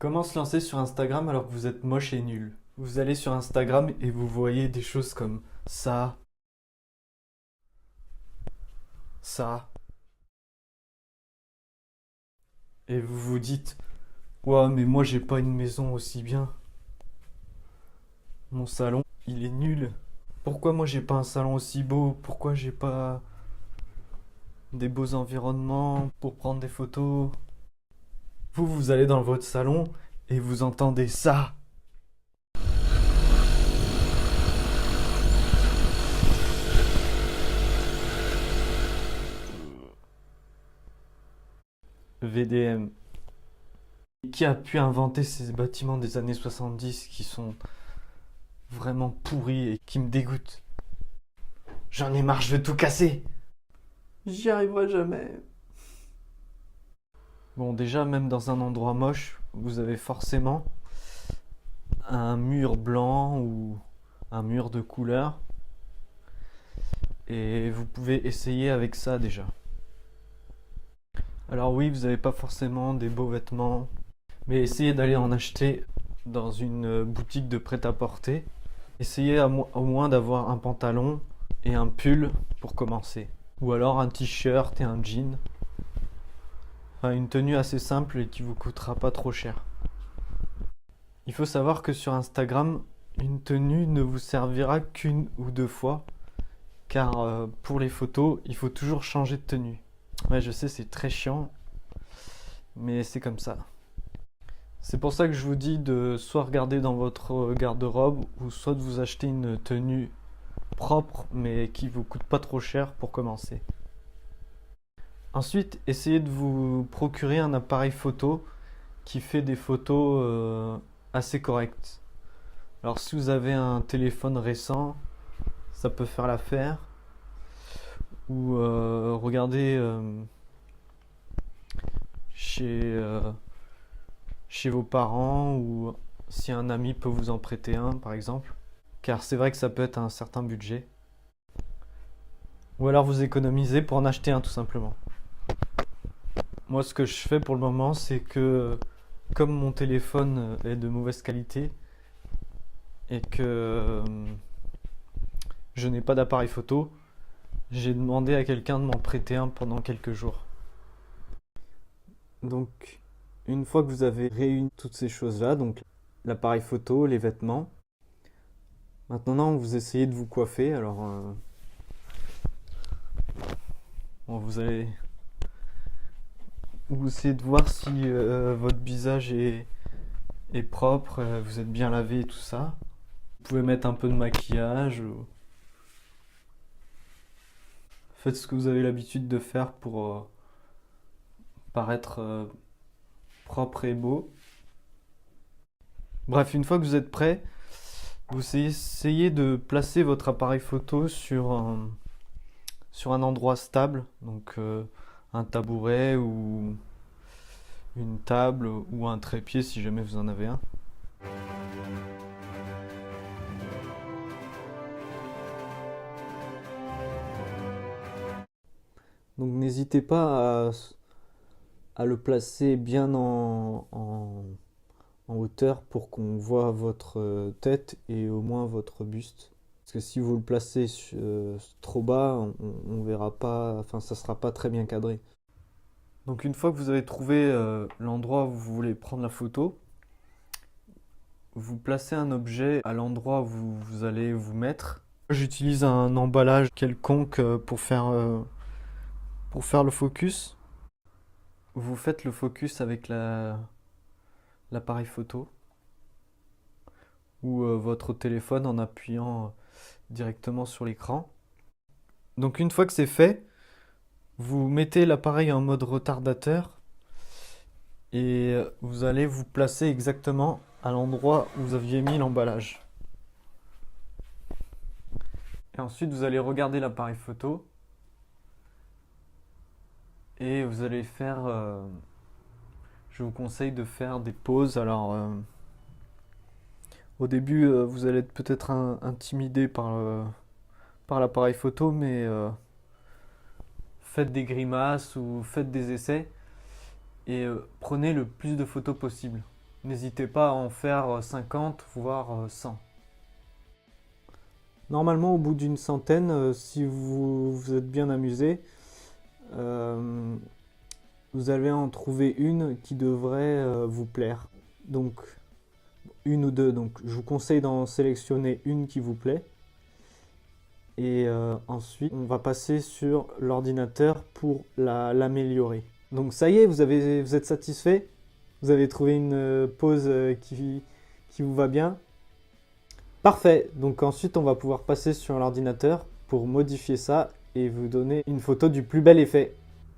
Comment se lancer sur Instagram alors que vous êtes moche et nul? Vous allez sur Instagram et vous voyez des choses comme ça, ça, et vous vous dites, ouah, mais moi j'ai pas une maison aussi bien. Mon salon, il est nul. Pourquoi moi j'ai pas un salon aussi beau? Pourquoi j'ai pas des beaux environnements pour prendre des photos? Vous allez dans votre salon et vous entendez ça. VDM. Qui a pu inventer ces bâtiments des années 70 qui sont vraiment pourris et qui me dégoûtent? J'en ai marre, je veux tout casser. J'y arriverai jamais. Bon, déjà, même dans un endroit moche, vous avez forcément un mur blanc ou un mur de couleur. Et vous pouvez essayer avec ça déjà. Alors oui, vous n'avez pas forcément des beaux vêtements, mais essayez d'aller en acheter dans une boutique de prêt-à-porter. Essayez au moins d'avoir un pantalon et un pull pour commencer. Ou alors un t-shirt et un jean. Enfin, une tenue assez simple et qui vous coûtera pas trop cher. Il faut savoir que sur Instagram, une tenue ne vous servira qu'une ou deux fois, car pour les photos, il faut toujours changer de tenue. Ouais, je sais, c'est très chiant, mais c'est comme ça. C'est pour ça que je vous dis de soit regarder dans votre garde-robe, ou soit de vous acheter une tenue propre, mais qui vous coûte pas trop cher pour commencer. Ensuite, essayez de vous procurer un appareil photo qui fait des photos assez correctes. Alors si vous avez un téléphone récent, ça peut faire l'affaire. Ou regardez chez, chez vos parents, ou si un ami peut vous en prêter un par exemple. Car c'est vrai que ça peut être un certain budget. Ou alors vous économisez pour en acheter un tout simplement. Moi ce que je fais pour le moment, c'est que comme mon téléphone est de mauvaise qualité et que je n'ai pas d'appareil photo, j'ai demandé à quelqu'un de m'en prêter un pendant quelques jours. Donc, une fois que vous avez réuni toutes ces choses-là, donc l'appareil photo, les vêtements, maintenant vous essayez de vous coiffer. Alors, bon, vous essayez de voir si votre visage est propre, vous êtes bien lavé et tout ça. Vous pouvez mettre un peu de maquillage. Faites ce que vous avez l'habitude de faire pour paraître propre et beau. Bref, une fois que vous êtes prêt, vous essayez de placer votre appareil photo sur un endroit stable, donc un tabouret ou une table ou un trépied si jamais vous en avez un. Donc n'hésitez pas à le placer bien en hauteur pour qu'on voit votre tête et au moins votre buste. Parce que si vous le placez trop bas, on verra pas, enfin ça sera pas très bien cadré. Donc une fois que vous avez trouvé l'endroit où vous voulez prendre la photo, vous placez un objet à l'endroit où vous allez vous mettre. J'utilise un emballage quelconque pour faire le focus. Vous faites le focus avec l'appareil photo ou votre téléphone en appuyant directement sur l'écran. Donc une fois que c'est fait, vous mettez l'appareil en mode retardateur et vous allez vous placer exactement à l'endroit où vous aviez mis l'emballage. Et ensuite vous allez regarder l'appareil photo et vous allez faire, je vous conseille de faire des pauses. Alors au début vous allez être peut-être intimidé par l'appareil photo, mais faites des grimaces ou faites des essais et prenez le plus de photos possible. N'hésitez pas à en faire 50, voire 100. Normalement, au bout d'une centaine, si vous vous êtes bien amusé, euh, vous allez en trouver une qui devrait vous plaire. Donc, une ou deux. Donc, je vous conseille d'en sélectionner une qui vous plaît. Et ensuite, on va passer sur l'ordinateur pour l'améliorer. Donc, ça y est, vous êtes satisfait? Vous avez trouvé une pose qui vous va bien? Parfait. Donc, ensuite, on va pouvoir passer sur l'ordinateur pour modifier ça et vous donner une photo du plus bel effet.